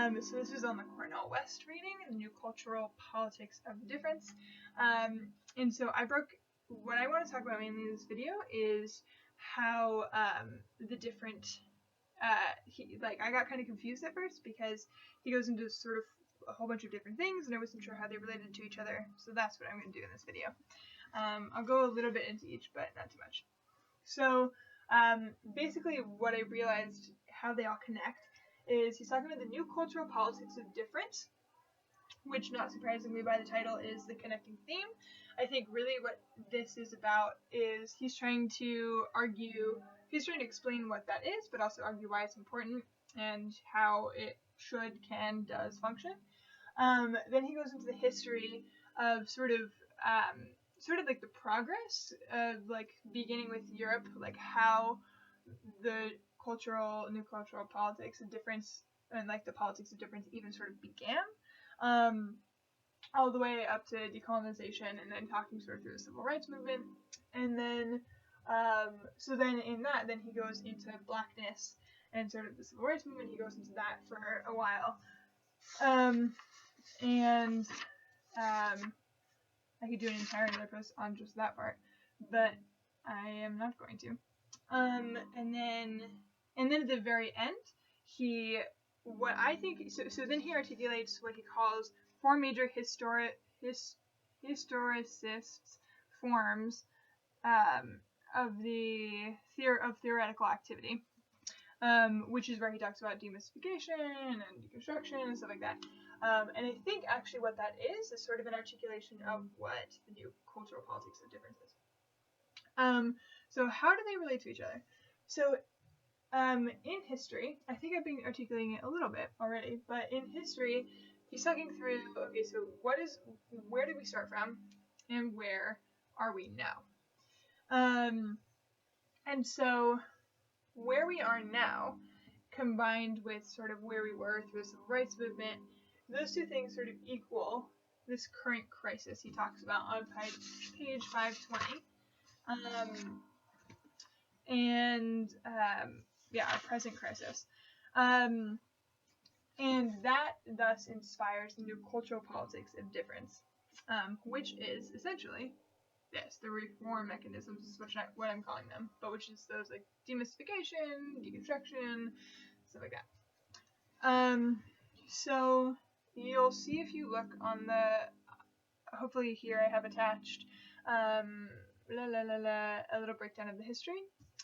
So this is on the Cornell West reading, The New Cultural Politics of Difference. And so what I want to talk about mainly in this video is how the different, I got kind of confused at first because he goes into sort of a whole bunch of different things and I wasn't sure how they related to each other. So that's what I'm going to do in this video. I'll go a little bit into each, but not too much. So basically what I realized how they all connect is he's talking about the new cultural politics of difference, which not surprisingly by the title is the connecting theme. I think really what this is about is he's trying to explain what that is, but also argue why it's important and how it should, can, does function. Then he goes into the history of sort of like the progress of like beginning with Europe, like how the new cultural politics of difference and like the politics of difference even sort of began, all the way up to decolonization, and then talking sort of through the civil rights movement, and then so then in that, then he goes into blackness and sort of the civil rights movement. He goes into that for a while, and I could do an entire other post on just that part, but I am not going to. And then at the very end, then he articulates what he calls four major historicist forms of theoretical activity, which is where he talks about demystification and deconstruction and stuff like that. And I think actually what that is sort of an articulation of what the new cultural politics of difference is. So how do they relate to each other? So in history, I think I've been articulating it a little bit already, but in history, he's talking through, okay, so where did we start from and where are we now? And so where we are now, combined with sort of where we were through the civil rights movement, those two things sort of equal this current crisis he talks about on page 520. Our present crisis. And that thus inspires the new cultural politics of difference, which is essentially the reform mechanisms is what I'm calling them, but which is those like demystification, deconstruction, stuff like that. So you'll see if you look on hopefully here I have attached a little breakdown of the history.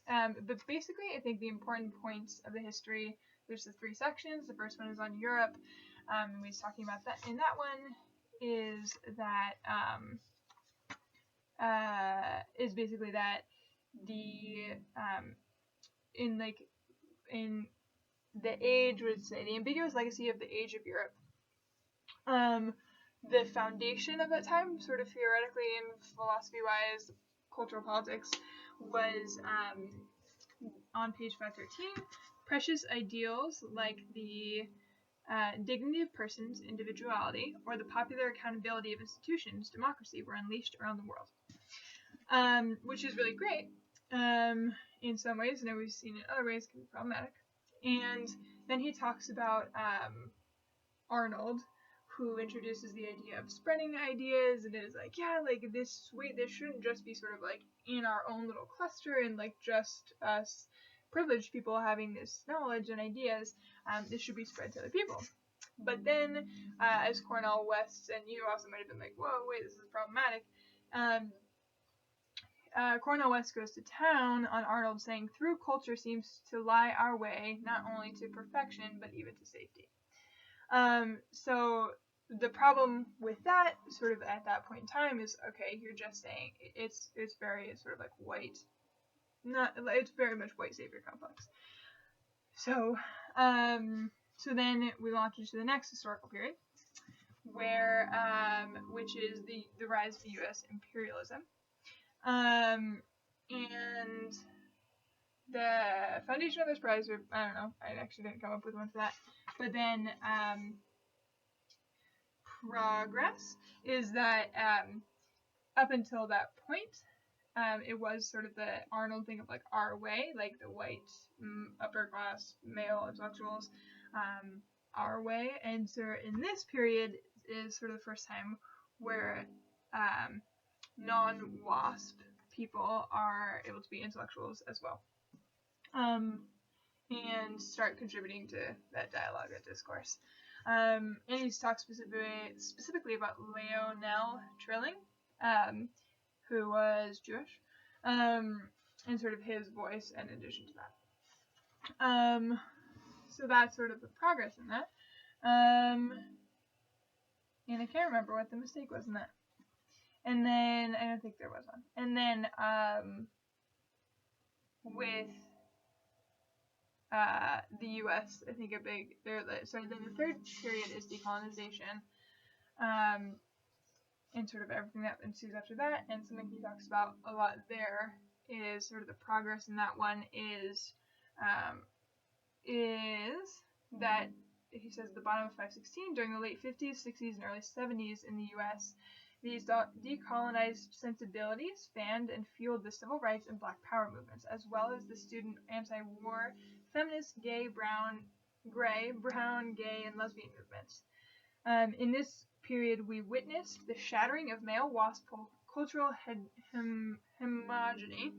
But basically, I think the important points of the history, there's the three sections. The first one is on Europe. We was talking about that. In that one is that is basically that the the ambiguous legacy of the age of Europe. The foundation of that time, sort of theoretically and philosophy-wise, cultural politics, was on page 513. Precious ideals like the dignity of persons, individuality, or the popular accountability of institutions, democracy, were unleashed around the world, which is really great in some ways, and we've seen in other ways can be problematic. And then he talks about Arnold, who introduces the idea of spreading ideas, and is like, this shouldn't just be sort of like in our own little cluster and like just us privileged people having this knowledge and ideas. This should be spread to other people. But then, as Cornell West, and you also might have been like, whoa, wait, this is problematic. Cornell West goes to town on Arnold, saying, through culture seems to lie our way, not only to perfection, but even to safety. So the problem with that, sort of at that point in time, is, okay, you're just saying it's very sort of like white, it's very much white savior complex. So, so then we launch into the next historical period, where, which is the rise of the U.S. imperialism. And the foundation of this prize, I don't know, I actually didn't come up with one for that, but then, progress is that, up until that point, it was sort of the Arnold thing of like our way, like the white upper class male intellectuals, our way. And so in this period is sort of the first time where non-WASP people are able to be intellectuals as well, and start contributing to that dialogue, that discourse. And he's talked specifically about Lionel Trilling, who was Jewish, and sort of his voice in addition to that. So that's sort of the progress in that. And I can't remember what the mistake was in that. And then, I don't think there was one. And then, with the U.S., I think then the third period is decolonization, and sort of everything that ensues after that. And something he talks about a lot there is sort of the progress in that one is that he says the bottom of 516 during the late 50s, 60s, and early 70s in the U.S. These decolonized sensibilities fanned and fueled the civil rights and Black Power movements, as well as the student anti-war, feminist, gay, brown, gay, and lesbian movements. In this period, we witnessed the shattering of male WASP cultural homogeny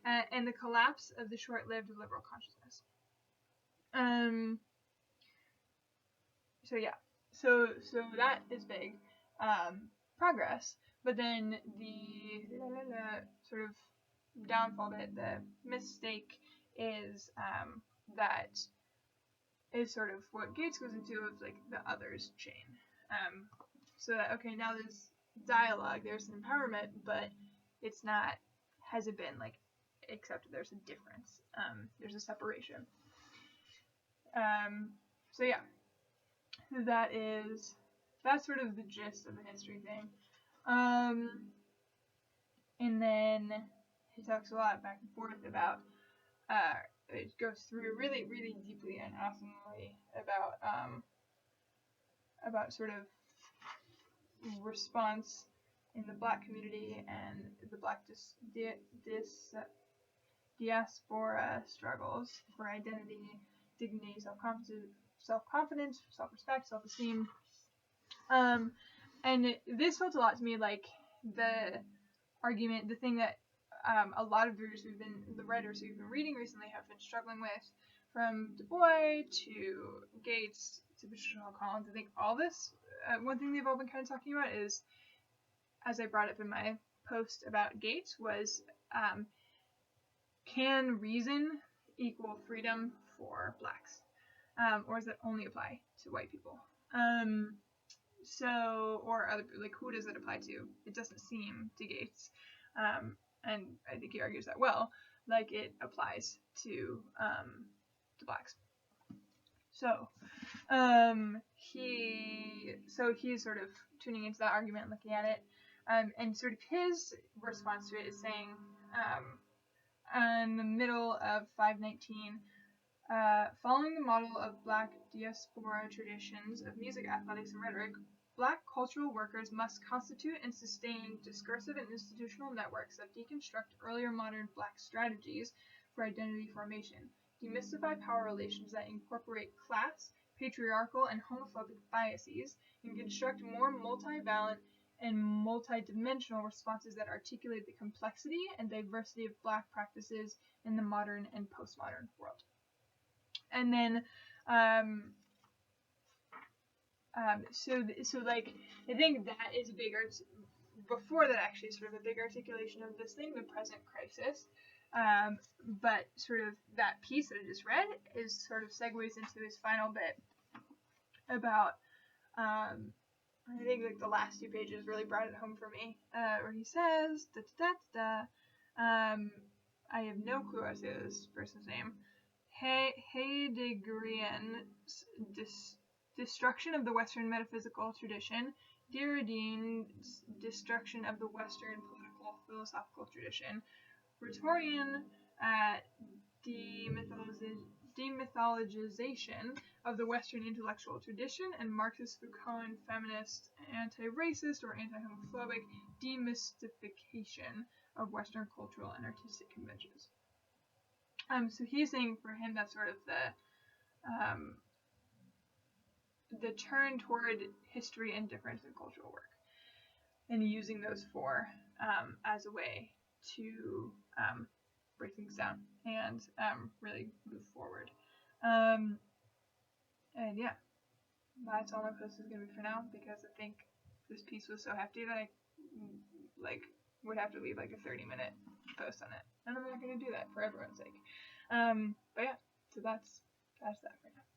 and the collapse of the short-lived liberal consciousness. So that is big. Progress, but then the sort of downfall, the mistake is that is sort of what Gates goes into of like the others chain. So that, okay, now there's dialogue, there's empowerment, but hasn't been like accepted. There's a difference. There's a separation. So yeah, that's sort of the gist of the history thing. And then he talks a lot back and forth about, it goes through really, really deeply and awesomely about sort of response in the Black community and the Black diaspora struggles for identity, dignity, self-confidence, self-respect, self-esteem. And this felt a lot to me like the argument, the thing that a lot of the writers who've been reading recently have been struggling with, from Du Bois to Gates to Patricia Hill Collins. I think all this, one thing they've all been kind of talking about is, as I brought up in my post about Gates, was can reason equal freedom for Blacks? Or does it only apply to white people? Or other, like, who does it apply to? It doesn't seem to Gates, and I think he argues that well, like it applies to Blacks. So he's sort of tuning into that argument, looking at it, and sort of his response to it is saying, in the middle of 519. Following the model of Black diaspora traditions of music, athletics, and rhetoric, Black cultural workers must constitute and sustain discursive and institutional networks that deconstruct earlier modern Black strategies for identity formation, demystify power relations that incorporate class, patriarchal, and homophobic biases, and construct more multivalent and multidimensional responses that articulate the complexity and diversity of Black practices in the modern and postmodern world. And then, so like, I think that is a big before that actually sort of a big articulation of this thing, the present crisis. But sort of that piece that I just read is sort of segues into his final bit about, I think like the last 2 pages really brought it home for me, where he says, I have no clue how to say this person's name. Heideggerian's destruction of the Western metaphysical tradition, Derridean's destruction of the Western political philosophical tradition, Rhetorian demythologization of the Western intellectual tradition, and Marxist Foucaultian feminist anti-racist or anti-homophobic demystification of Western cultural and artistic conventions. So he's saying for him that's sort of the turn toward history and difference in cultural work, and using those four as a way to break things down and really move forward. And yeah, that's all my post is going to be for now, because I think this piece was so hefty that I would have to leave like a 30-minute post on it, and I'm not going to do that for everyone's sake. But yeah, so that's that for now.